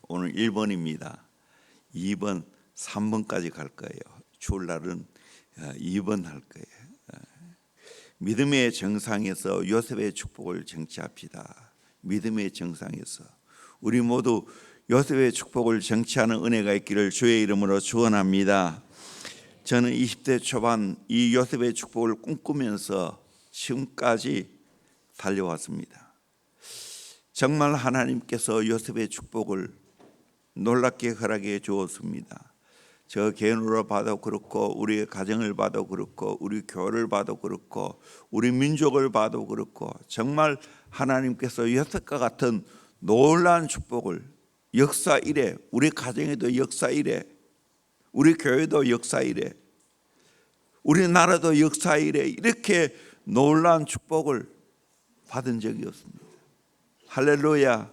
오늘 1번입니다. 2번, 3번까지 갈 거예요. 추울 날은 2번 할 거예요. 믿음의 정상에서 요셉의 축복을 쟁취합시다. 믿음의 정상에서 우리 모두 요셉의 축복을 쟁취하는 은혜가 있기를 주의 이름으로 축원합니다. 저는 20대 초반 이 요셉의 축복을 꿈꾸면서 지금까지 달려왔습니다. 정말 하나님께서 요셉의 축복을 놀랍게 허락해 주었습니다. 저 개인으로 봐도 그렇고 우리의 가정을 봐도 그렇고 우리 교회를 봐도 그렇고 우리 민족을 봐도 그렇고 정말 하나님께서 요셉과 같은 놀라운 축복을 역사 이래, 우리 가정에도 역사 이래, 우리 교회도 역사 이래, 우리나라도 역사 이래, 이렇게 놀라운 축복을 받은 적이 없습니다. 할렐루야.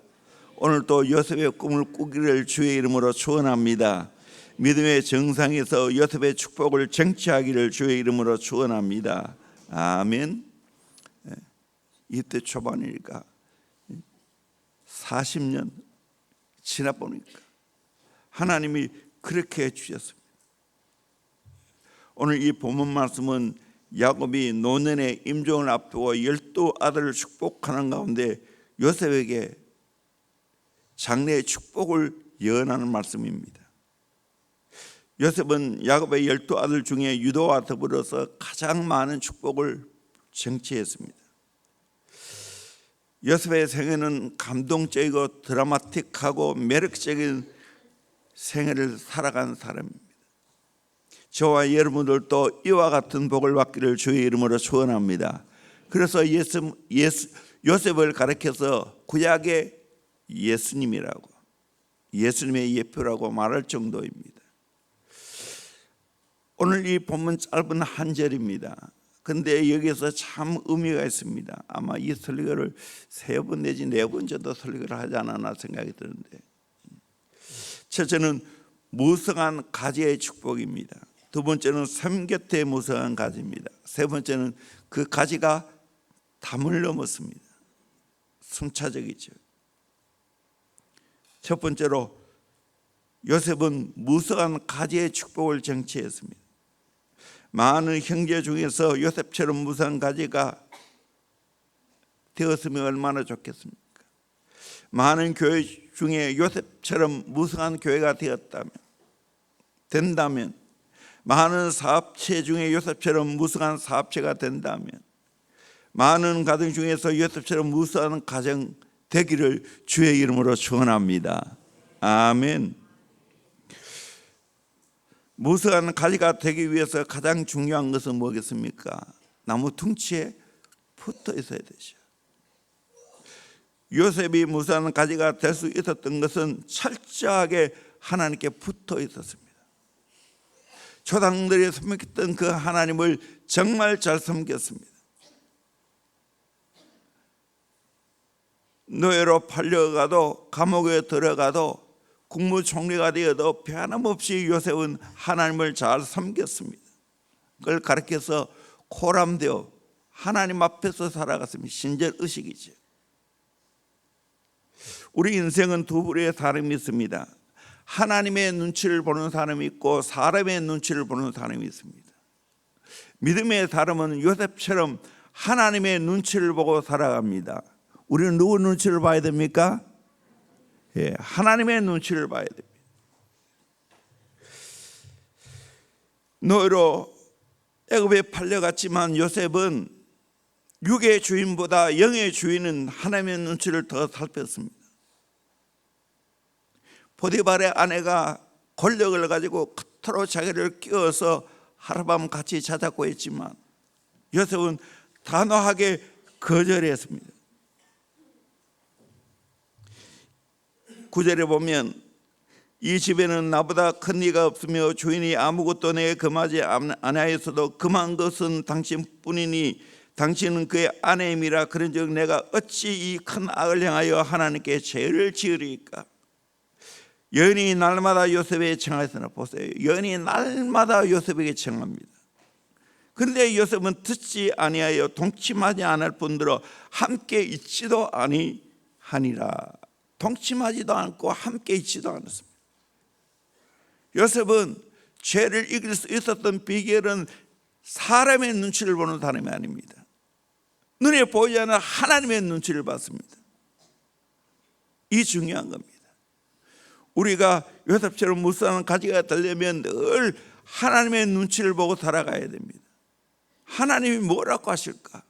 오늘 또 요셉의 꿈을 꾸기를 주의 이름으로 축원합니다. 믿음의 정상에서 요셉의 축복을 쟁취하기를 주의 이름으로 축원합니다. 아멘. 이때 초반이니까 40년 지나 보니까 하나님이 그렇게 해주셨습니다. 오늘 이 본문 말씀은 야곱이 노년의 임종을 앞두고 12아들을 축복하는 가운데 요셉에게 장래의 축복을 예언하는 말씀입니다. 요셉은 야곱의 12아들 중에 유다와 더불어서 가장 많은 축복을 쟁취했습니다. 요셉의 생애는 감동적이고 드라마틱하고 매력적인 생애를 살아간 사람입니다. 저와 여러분들도 이와 같은 복을 받기를 주의 이름으로 축원합니다. 그래서 요셉을 가리켜서 구약의 예수님이라고, 예수님의 예표라고 말할 정도입니다. 오늘 이 본문 짧은 한 절입니다. 근데 여기서 참 의미가 있습니다. 아마 이 설교를 3번 내지 4번 정도 설교를 하지 않았나 생각이 드는데, 첫째는 무성한 가지의 축복입니다. 두 번째는 섬 곁에 무성한 가지입니다. 세 번째는 그 가지가 담을 넘었습니다. 순차적이죠. 첫 번째로 요셉은 무성한 가지의 축복을 쟁취했습니다. 많은 형제 중에서 요셉처럼 무성한 가지가 되었으면 얼마나 좋겠습니까? 많은 교회 중에 요셉처럼 무성한 교회가 된다면, 많은 사업체 중에 요셉처럼 무성한 사업체가 된다면, 많은 가정 중에서 요셉처럼 무성한 가정 되기를 주의 이름으로 축원합니다. 아멘. 무성한 가지가 되기 위해서 가장 중요한 것은 뭐겠습니까? 나무 둥치에 붙어 있어야 되죠. 요셉이 무성한 가지가 될 수 있었던 것은 철저하게 하나님께 붙어 있었습니다. 조상들이 섬겼던 그 하나님을 정말 잘 섬겼습니다. 노예로 팔려가도 감옥에 들어가도 국무총리가 되어도 변함없이 요셉은 하나님을 잘 섬겼습니다. 그걸 가르쳐서 코람되어 하나님 앞에서 살아갔습니다. 신절의식이죠. 우리 인생은 두 부류의 사람이 있습니다. 하나님의 눈치를 보는 사람이 있고 사람의 눈치를 보는 사람이 있습니다. 믿음의 사람은 요셉처럼 하나님의 눈치를 보고 살아갑니다. 우리는 누구 눈치를 봐야 됩니까? 하나님의 눈치를 봐야 됩니다. 노예로 애굽에 팔려갔지만 요셉은 육의 주인보다 영의 주인은 하나님의 눈치를 더 살폈습니다. 보디발의 아내가 권력을 가지고 그토록 자기를 끼워서 하룻밤 같이 자자고 했지만 요셉은 단호하게 거절했습니다. 9절에 보면 이 집에는 나보다 큰 이가 없으며 주인이 아무것도 내게 금하지 아니하였어도 금한 것은 당신뿐이니 당신은 그의 아내임이라. 그런즉 내가 어찌 이 큰 악을 향하여 하나님께 죄를 지으리까. 여인이 날마다 요셉에게 청하였으나, 보세요, 여인이 날마다 요셉에게 청합니다. 그런데 요셉은 듣지 아니하여 동침하지 않을 뿐더러 함께 있지도 아니하니라. 동침하지도 않고 함께 있지도 않았습니다. 요셉은 죄를 이길 수 있었던 비결은 사람의 눈치를 보는 사람이 아닙니다. 눈에 보이지 않는 하나님의 눈치를 봤습니다. 이 중요한 겁니다. 우리가 요셉처럼 무수한 가지가 되려면 늘 하나님의 눈치를 보고 살아가야 됩니다. 하나님이 뭐라고 하실까?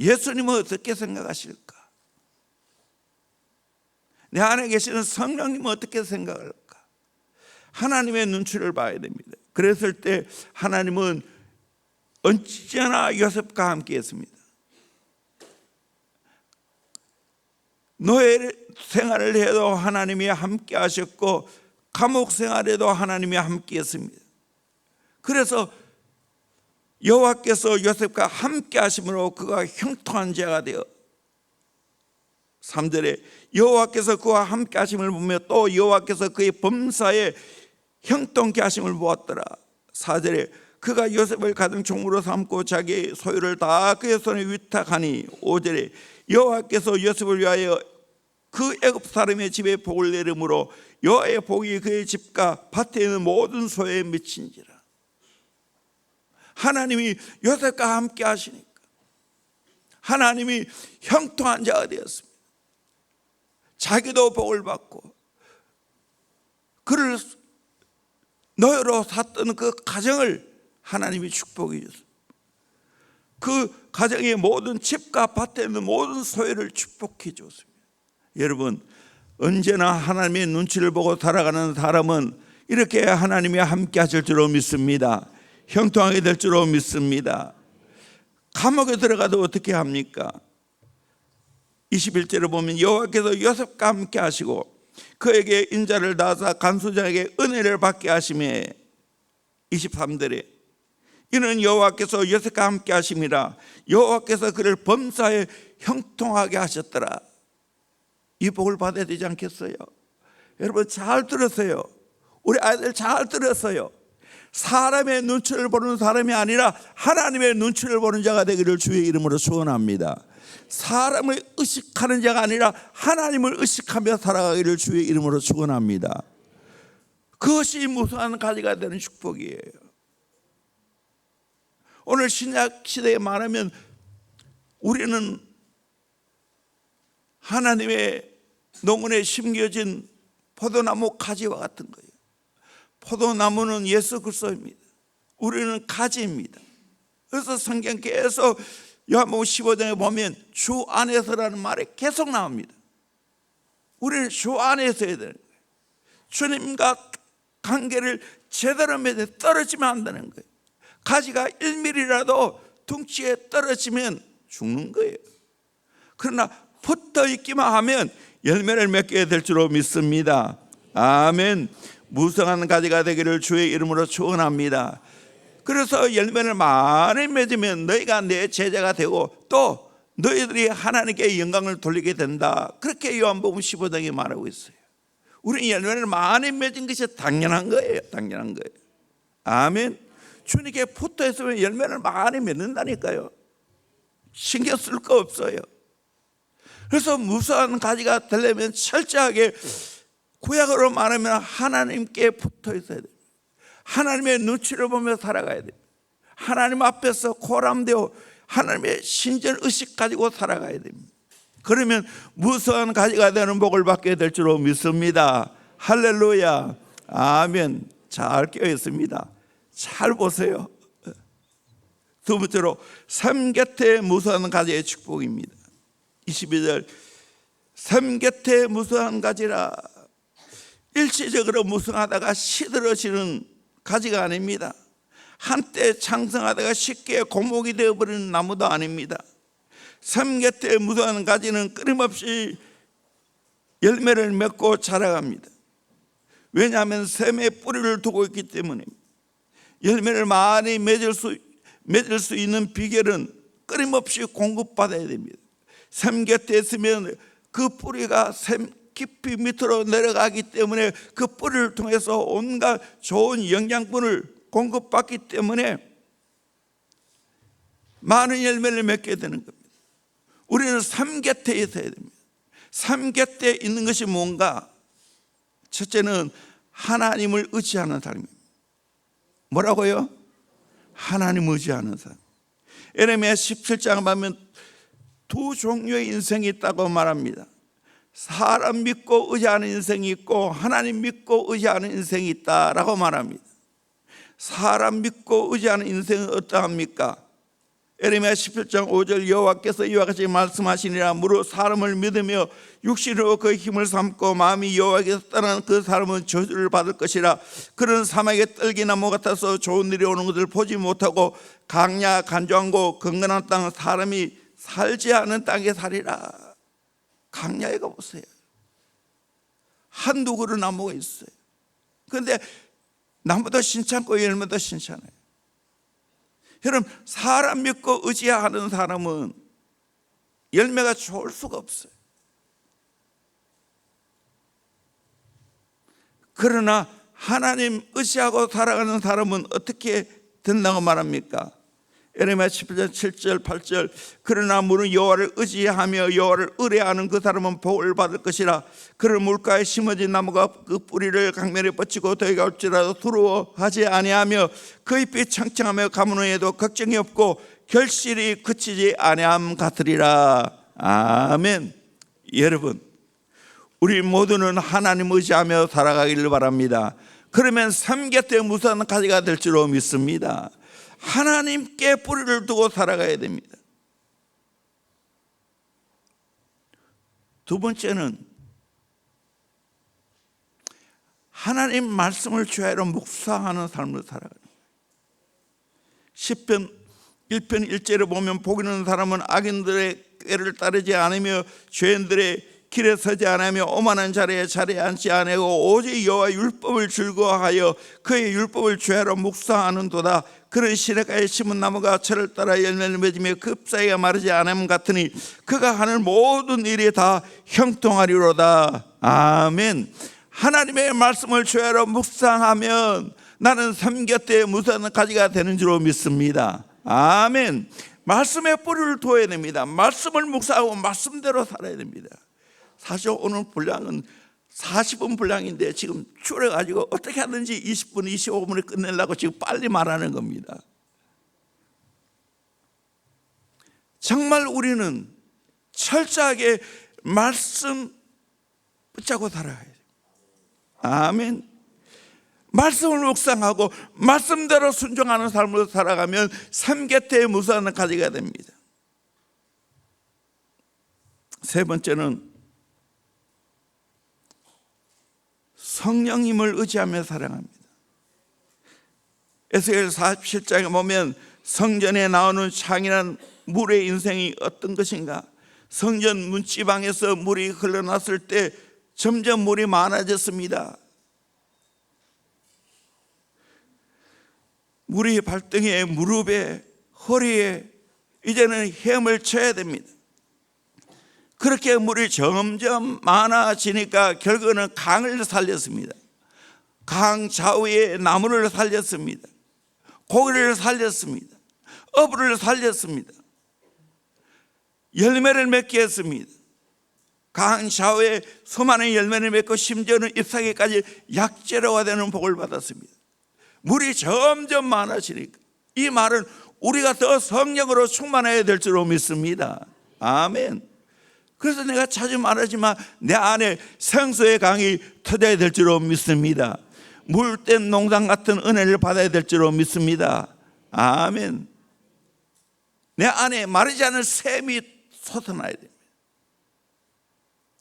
예수님은 어떻게 생각하실까? 내 안에 계시는 성령님은 어떻게 생각할까? 하나님의 눈치를 봐야 됩니다. 그랬을 때 하나님은 언제나 요셉과 함께 했습니다. 노예 생활을 해도 하나님이 함께 하셨고 감옥 생활에도 하나님이 함께 했습니다. 그래서 여호와께서 요셉과 함께 하심으로 그가 형통한 자가 되어 3절에 여호와께서 그와 함께 하심을 보며 또 여호와께서 그의 범사에 형통케 하심을 보았더라. 4절에 그가 요셉을 가장 종으로 삼고 자기의 소유를 다 그의 손에 위탁하니 5절에 여호와께서 요셉을 위하여 그 애굽 사람의 집에 복을 내림으로 여호와의 복이 그의 집과 밭에 있는 모든 소유에 미친지라. 하나님이 요셉과 함께 하시니까 하나님이 형통한 자가 되었습니다. 자기도 복을 받고 그를 노예로 샀던 그 가정을 하나님이 축복해 줬습니다. 그 가정의 모든 집과 밭에 있는 모든 소유를 축복해 줬습니다. 여러분, 언제나 하나님의 눈치를 보고 살아가는 사람은 이렇게 하나님이 함께 하실 줄로 믿습니다. 형통하게 될 줄로 믿습니다. 감옥에 들어가도 어떻게 합니까? 21절에 보면 여호와께서 요셉과 함께 하시고 그에게 인자를 다하사 간수장에게 은혜를 받게 하시매 23절에 이는 여호와께서 요셉과 함께 하심이라 여호와께서 그를 범사에 형통하게 하셨더라. 이 복을 받아야 되지 않겠어요? 여러분 잘 들으세요. 우리 아이들 잘 들었어요. 사람의 눈치를 보는 사람이 아니라 하나님의 눈치를 보는 자가 되기를 주의 이름으로 축원합니다. 사람을 의식하는 자가 아니라 하나님을 의식하며 살아가기를 주의 이름으로 축원합니다. 그것이 무수한 가지가 되는 축복이에요. 오늘 신약 시대에 말하면 우리는 하나님의 농원에 심겨진 포도나무 가지와 같은 거예요. 포도나무는 예수 그리스도입니다. 우리는 가지입니다. 그래서 성경 계속 요한복음 15장에 보면 주 안에서라는 말이 계속 나옵니다. 우리는 주 안에 있어야 되는 거예요. 주님과 관계를 제대로 맺어 떨어지면 안 되는 거예요. 가지가 1mm라도 둥치에 떨어지면 죽는 거예요. 그러나 붙어 있기만 하면 열매를 맺게 될 줄로 믿습니다. 아멘. 무성한 가지가 되기를 주의 이름으로 축원합니다. 그래서 열매를 많이 맺으면 너희가 내 제자가 되고 또 너희들이 하나님께 영광을 돌리게 된다. 그렇게 요한복음 15장에 말하고 있어요. 우리는 열매를 많이 맺은 것이 당연한 거예요. 당연한 거예요. 아멘. 주님께 붙어 있으면 열매를 많이 맺는다니까요. 신경 쓸 거 없어요. 그래서 무수한 가지가 되려면 철저하게 구약으로 말하면 하나님께 붙어 있어야 돼요. 하나님의 눈치를 보며 살아가야 돼요. 하나님 앞에서 고람되어 하나님의 신전 의식 가지고 살아가야 됩니다. 그러면 무수한 가지가 되는 복을 받게 될 줄로 믿습니다. 할렐루야. 아멘. 잘 깨어 있습니다. 잘 보세요. 두 번째로 삶 곁에 무수한 가지의 축복입니다. 22절 삶 곁에 무수한 가지라. 일시적으로 무성하다가 시들어지는 가지가 아닙니다. 한때 창성하다가 쉽게 고목이 되어버리는 나무도 아닙니다. 삶 곁에 무수한 가지는 끊임없이 열매를 맺고 자라갑니다. 왜냐하면 샘에 뿌리를 두고 있기 때문에. 열매를 많이 맺을 수 있는 비결은 끊임없이 공급받아야 됩니다. 샘 곁에 있으면 그 뿌리가 샘 깊이 밑으로 내려가기 때문에 그 뿌리를 통해서 온갖 좋은 영양분을 공급받기 때문에 많은 열매를 맺게 되는 겁니다. 우리는 삶 곁에 있어야 됩니다. 삶 곁에 있는 것이 뭔가? 첫째는 하나님을 의지하는 사람입니다. 뭐라고요? 하나님을 의지하는 사람. 예레미야 17장 보면 두 종류의 인생이 있다고 말합니다. 사람 믿고 의지하는 인생이 있고 하나님 믿고 의지하는 인생이 있다라고 말합니다. 사람 믿고 의지하는 인생은 어떠합니까? 예레미야 17장 5절 여호와께서 이와 같이 말씀하시니라. 무릇 사람을 믿으며 육신으로 그 힘을 삼고 마음이 여호와께서 떠나는 그 사람은 저주를 받을 것이라. 그런 사막의 떨기나무 같아서 좋은 일이 오는 것을 보지 못하고 강야 간조하고 건건한 땅 사람이 살지 않은 땅에 살이라. 강야에 가보세요. 한두 그루 나무가 있어요. 그런데 나무도 신찮고 열매도 신찮아요. 여러분, 사람 믿고 의지하는 사람은 열매가 좋을 수가 없어요. 그러나 하나님 의지하고 살아가는 사람은 어떻게 된다고 말합니까? 예레미야 17장 7절 8절 그러나 물은 여호와를 의지하며 여호와를 의뢰하는 그 사람은 복을 받을 것이라. 그를 물가에 심어진 나무가 그 뿌리를 강면에 뻗치고 더위가 올지라도 두려워하지 아니하며 그 잎이 청청하며 가문 후에도 걱정이 없고 결실이 그치지 아니함 같으리라. 아멘. 여러분, 우리 모두는 하나님 의지하며 살아가기를 바랍니다. 그러면 삶 곁에 무수한 가지가 될 줄로 믿습니다. 하나님께 뿌리를 두고 살아가야 됩니다. 두 번째는 하나님 말씀을 주야로 묵상하는 삶을 살아가는 거예요. 시편 1편 1절에 보면 복 있는 사람은 악인들의 꾀를 따르지 않으며 죄인들의 길에 서지 않으며 오만한 자리에 앉지 아니하고 오직 여호와의 율법을 즐거워하여 그의 율법을 주야로 묵상하는도다. 그런 시냇가에 심은 나무가 철을 따라 열매를 맺으며 잎사귀가 마르지 않음 같으니 그가 하는 모든 일이 다 형통하리로다. 아멘. 하나님의 말씀을 주야로 묵상하면 나는 삶 곁에 무수한 가지가 되는 줄로 믿습니다. 아멘. 말씀에 뿌리를 둬야 됩니다. 말씀을 묵상하고 말씀대로 살아야 됩니다. 사실 오늘 분량은 40분 분량인데 지금 줄여가지고 어떻게 하든지 20분, 25분에 끝내려고 지금 빨리 말하는 겁니다. 정말 우리는 철저하게 말씀 붙잡고 살아가야 돼요. 아멘. 말씀을 묵상하고 말씀대로 순종하는 삶으로 살아가면 삶 곁에 무수한 가지가 됩니다. 세 번째는 성령님을 의지하며 살아갑니다. 에스겔 47장에 보면 성전에 나오는 창이란 물의 인생이 어떤 것인가? 성전 문지방에서 물이 흘러났을 때 점점 물이 많아졌습니다. 물이 발등에 무릎에 허리에 이제는 헤엄을 쳐야 됩니다. 그렇게 물이 점점 많아지니까 결국은 강을 살렸습니다. 강 좌우에 나무를 살렸습니다. 고기를 살렸습니다. 어부를 살렸습니다. 열매를 맺게 했습니다. 강 좌우에 수많은 열매를 맺고 심지어는 잎사귀까지 약재료가 되는 복을 받았습니다. 물이 점점 많아지니까 이 말은 우리가 더 성령으로 충만해야 될 줄로 믿습니다. 아멘. 그래서 내가 자주 말하지만 내 안에 생수의 강이 터져야 될 줄로 믿습니다. 물된 농장 같은 은혜를 받아야 될 줄로 믿습니다. 아멘. 내 안에 마르지 않은 샘이 솟아나야 됩니다.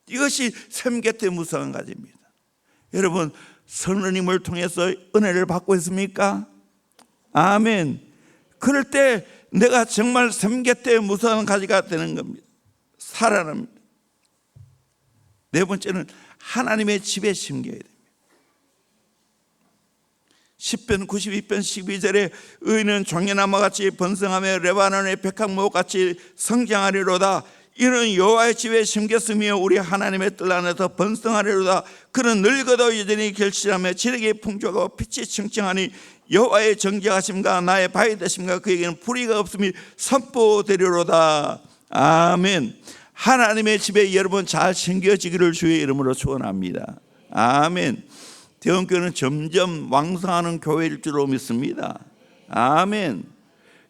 이것이 샘 곁에 무수한 가지입니다. 여러분, 성령님을 통해서 은혜를 받고 있습니까? 아멘. 그럴 때 내가 정말 샘 곁에 무수한 가지가 되는 겁니다. 살아납니다. 네 번째는 하나님의 집에 심겨야 됩니다. 시편 92편 12절에 의인은 종려나무같이 번성하며 레바논의 백향목같이 성장하리로다. 이는 여호와의 집에 심겼으며 우리 하나님의 뜰 안에서 번성하리로다. 그는 늙어도 여전히 결실하며 지력이 풍족하고 빛이 청청하니 여호와의 정직하심과 나의 바위 되심과 그에게는 불의가 없음이 선포되리로다. 아멘. 하나님의 집에 여러분 잘 챙겨지기를 주의 이름으로 축원합니다. 아멘. 대원교회는 점점 왕성하는 교회일 줄로 믿습니다. 아멘.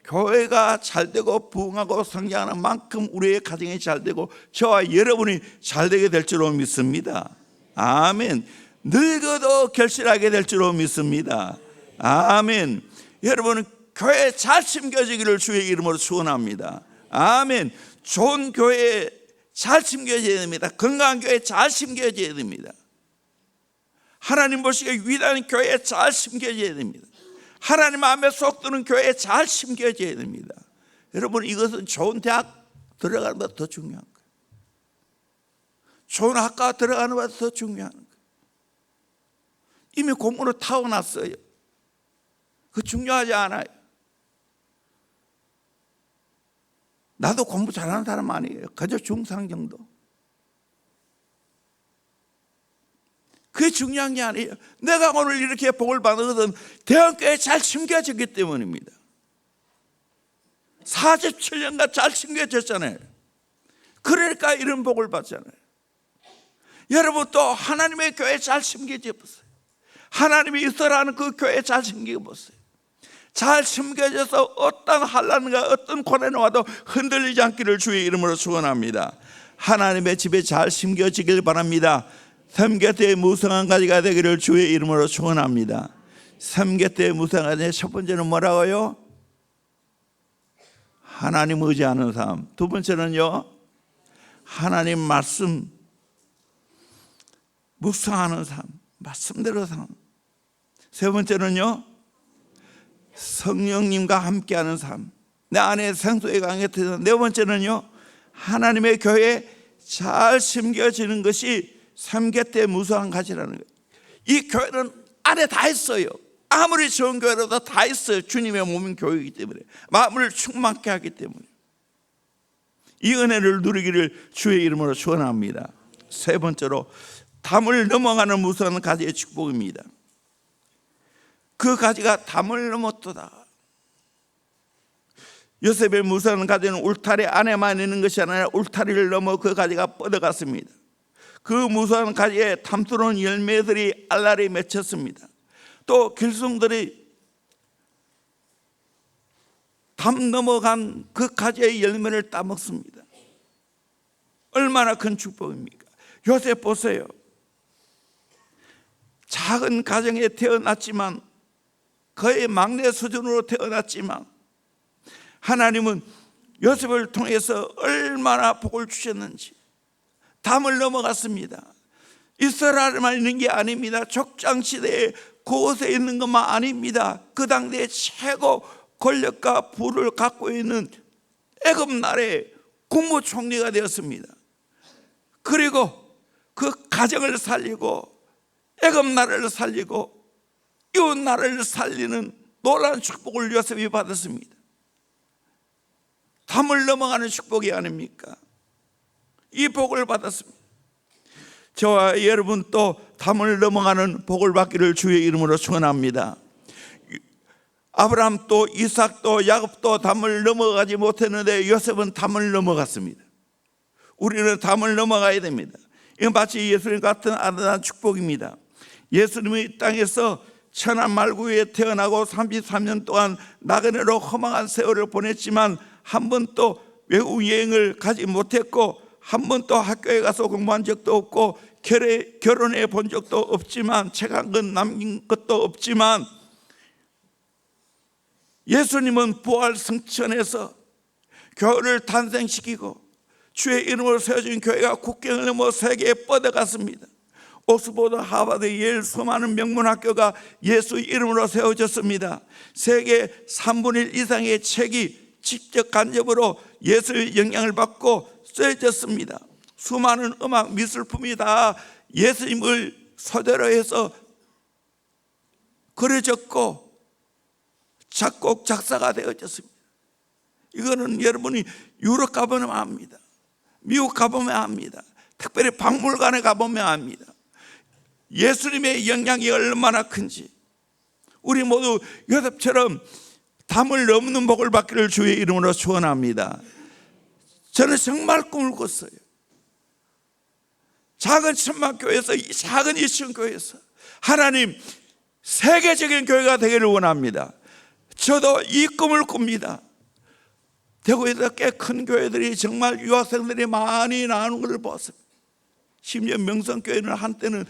교회가 잘되고 부흥하고 성장하는 만큼 우리의 가정이 잘되고 저와 여러분이 잘되게 될 줄로 믿습니다. 아멘. 늙어도 결실하게 될 줄로 믿습니다. 아멘. 여러분은 교회에 잘 심겨지기를 주의 이름으로 축원합니다. 아멘. 좋은 교회에 잘 심겨져야 됩니다. 건강한 교회에 잘 심겨져야 됩니다. 하나님 보시기에 위대한 교회에 잘 심겨져야 됩니다. 하나님 마음에 쏙 드는 교회에 잘 심겨져야 됩니다. 여러분, 이것은 좋은 대학 들어가는 것보다 더 중요한 거예요. 좋은 학과 들어가는 것보다 더 중요한 거예요. 이미 공부로 타고났어요. 그 중요하지 않아요. 나도 공부 잘하는 사람 아니에요. 그저 중상 정도. 그게 중요한 게 아니에요. 내가 오늘 이렇게 복을 받는 것은 대원교회에 잘 심겨졌기 때문입니다. 47년간 잘 심겨졌잖아요. 그러니까 이런 복을 받잖아요. 여러분 또 하나님의 교회에 잘 심겨져 보세요. 하나님이 있으라는 그 교회에 잘 심겨져 보세요. 잘 심겨져서 어떤 환난과 어떤 고난이 와도 흔들리지 않기를 주의 이름으로 축원합니다. 하나님의 집에 잘 심겨지길 바랍니다. 삼계대의 무성한 가지가 되기를 주의 이름으로 축원합니다. 삼계대의 무성한 가지, 첫 번째는 뭐라고요? 하나님 의지하는 삶. 두 번째는요, 하나님 말씀 묵상하는 삶, 말씀대로 삶. 세 번째는요, 성령님과 함께하는 삶. 내 안에 생수의 강이 터져. 네 번째는요, 하나님의 교회에 잘 심겨지는 것이 삼계대 무수한 가지라는 거예요. 이 교회는 안에 다 있어요. 아무리 좋은 교회라도 다 있어요. 주님의 몸인 교회이기 때문에, 마음을 충만케 하기 때문에. 이 은혜를 누리기를 주의 이름으로 축원합니다. 세 번째로, 담을 넘어가는 무수한 가지의 축복입니다. 그 가지가 담을 넘었도다. 요셉의 무수한 가지는 울타리 안에만 있는 것이 아니라 울타리를 넘어 그 가지가 뻗어갔습니다. 그 무수한 가지에 탐스러운 열매들이 알알이 맺혔습니다. 또 길송들이 담 넘어간 그 가지의 열매를 따먹습니다. 얼마나 큰 축복입니까? 요셉 보세요. 작은 가정에 태어났지만, 거의 막내 수준으로 태어났지만, 하나님은 요셉을 통해서 얼마나 복을 주셨는지. 담을 넘어갔습니다. 이스라엘만 있는 게 아닙니다. 족장시대에 그곳에 있는 것만 아닙니다. 그 당대에 최고 권력과 부를 갖고 있는 애굽 나라의 국무총리가 되었습니다. 그리고 그 가정을 살리고 애굽 나라를 살리고 이웃 나라를 살리는 놀라운 축복을 요셉이 받았습니다. 담을 넘어가는 축복이 아닙니까? 이 복을 받았습니다. 저와 여러분 또 담을 넘어가는 복을 받기를 주의 이름으로 축원합니다. 아브라함도 이삭도 야곱도 담을 넘어가지 못했는데 요셉은 담을 넘어갔습니다. 우리는 담을 넘어가야 됩니다. 이건 마치 예수님 같은 아름다운 축복입니다. 예수님이 이 땅에서 천한 말구에 태어나고 33년 동안 나그네로 험한 세월을 보냈지만 한 번도 외국 여행을 가지 못했고 한 번도 학교에 가서 공부한 적도 없고 결혼해 본 적도 없지만 책 한 권 남긴 것도 없지만 예수님은 부활 승천해서 교회를 탄생시키고 주의 이름으로 세워진 교회가 국경을 넘어 세계에 뻗어갔습니다. 옥스퍼드, 하버드, 예일 수많은 명문학교가 예수 이름으로 세워졌습니다. 세계 3분의 1 이상의 책이 직접 간접으로 예수의 영향을 받고 쓰여졌습니다. 수많은 음악 미술품이 다 예수님을 소재로 해서 그려졌고 작곡 작사가 되어졌습니다. 이거는 여러분이 유럽 가보면 압니다. 미국 가보면 압니다. 특별히 박물관에 가보면 압니다. 예수님의 영향이 얼마나 큰지. 우리 모두 요셉처럼 담을 넘는 복을 받기를 주의 이름으로 축원합니다. 저는 정말 꿈을 꿨어요. 작은 천막교회에서, 작은 이천교회에서 하나님 세계적인 교회가 되기를 원합니다. 저도 이 꿈을 꿉니다. 대구에서 꽤 큰 교회들이 정말 유학생들이 많이 나오는 것을 봤습니다. 심지어 명성교회는 한때는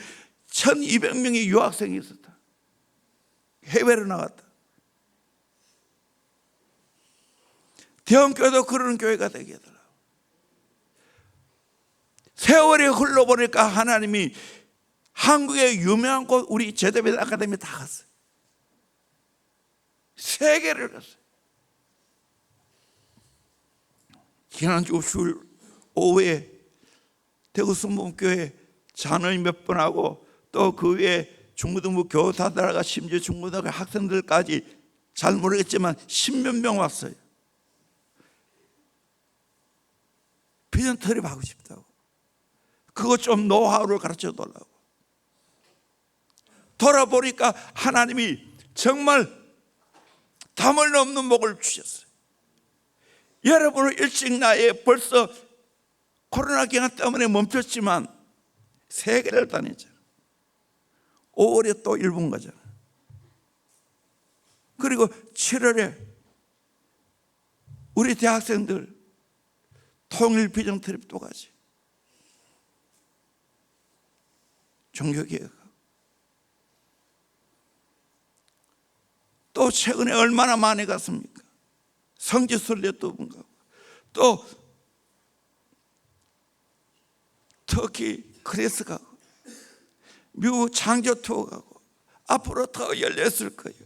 1200명의 유학생이 있었다. 해외로 나갔다. 대형교회도 그런 교회가 되게 하더라고요. 세월이 흘러보니까 하나님이 한국의 유명한 곳, 우리 제자베드 아카데미 다 갔어요. 세계를 갔어요. 지난주 주일 오후에 대구 순복음교회 잔을 몇 번 하고, 또 그 위에 중고등부 교사들과 심지어 중고등학교 학생들까지 잘 모르겠지만 10몇 명 왔어요. 비전 트립하고 싶다고. 그거 좀 노하우를 가르쳐 달라고. 돌아보니까 하나님이 정말 담을 넘는 복을 주셨어요. 여러분은 일찍 나이에 벌써 코로나 기간 때문에 멈췄지만 세계를 다녔잖아요. 5월에 또 일본 가잖아요. 그리고 7월에 우리 대학생들 통일 비전 트립 또 가지. 종교개혁. 또 최근에 얼마나 많이 갔습니까? 성지순례 또 번 가고, 또 터키 그리스 가고, 미국 창조 투어 가고, 앞으로 더 열렸을 거예요.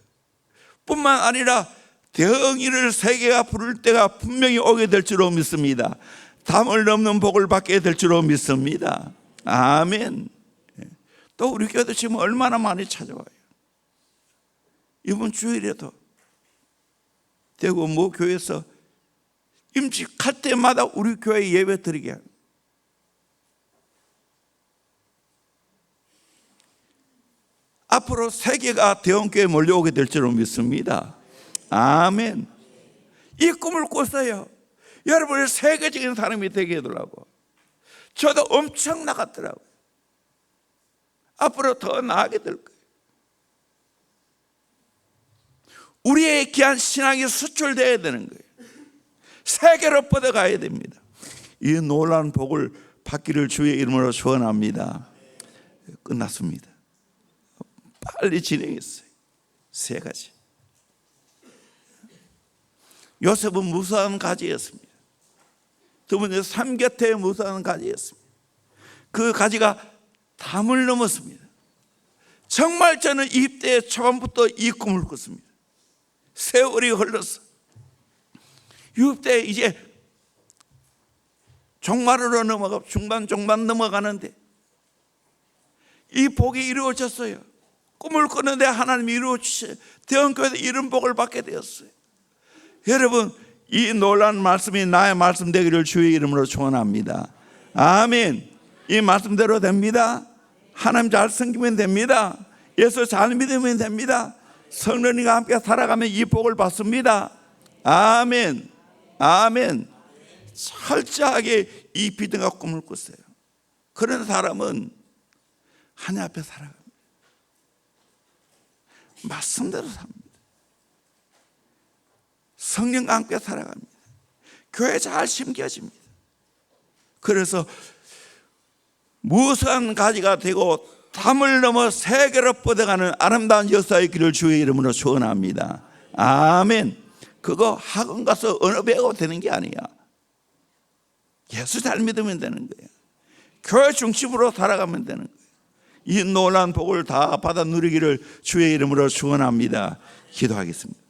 뿐만 아니라 대응이를 세계가 부를 때가 분명히 오게 될 줄로 믿습니다. 담을 넘는 복을 받게 될 줄로 믿습니다. 아멘. 또 우리 교회도 지금 얼마나 많이 찾아와요. 이번 주일에도 대구 모 교회에서 임직할 때마다 우리 교회 예배 드리게 합니다. 앞으로 세계가 대원교회에 몰려오게 될 줄로 믿습니다. 아멘. 이 꿈을 꿨어요. 여러분이 세계적인 사람이 되게 해달라고. 저도 엄청 나갔더라고요. 앞으로 더 나아가게 될 거예요. 우리의 귀한 신앙이 수출되어야 되는 거예요. 세계로 뻗어가야 됩니다. 이 놀라운 복을 받기를 주의 이름으로 축원합니다. 끝났습니다. 빨리 진행했어요. 세 가지. 요셉은 무수한 가지였습니다. 두 번째, 삼겹대에 무수한 가지였습니다. 그 가지가 담을 넘었습니다. 정말 저는 입대 초반부터 이 꿈을 꿨습니다. 세월이 흘렀어. 6대 이제 종말으로 넘어가, 중반 넘어가는데 이 복이 이루어졌어요. 꿈을 꿨는데 하나님이 이루어주셔. 대원교회에서 이런 복을 받게 되었어요. 여러분, 이 놀라운 말씀이 나의 말씀 되기를 주의 이름으로 축원합니다. 아멘. 이 말씀대로 됩니다. 하나님 잘 섬기면 됩니다. 예수 잘 믿으면 됩니다. 성령님과 함께 살아가면 이 복을 받습니다. 아멘. 아멘. 철저하게 이 비등과 꿈을 꿨어요. 그런 사람은 하나님 앞에 살아갑니다. 말씀대로 삽니다. 성령과 함께 살아갑니다. 교회 잘 심겨집니다. 그래서 무수한 가지가 되고 담을 넘어 세계로 뻗어가는 아름다운 역사의 길을 주의 이름으로 축원합니다. 아멘. 그거 학원 가서 언어 배우고 되는 게 아니야. 예수 잘 믿으면 되는 거예요. 교회 중심으로 살아가면 되는 거예요. 이 놀라운 복을 다 받아 누리기를 주의 이름으로 축원합니다. 기도하겠습니다.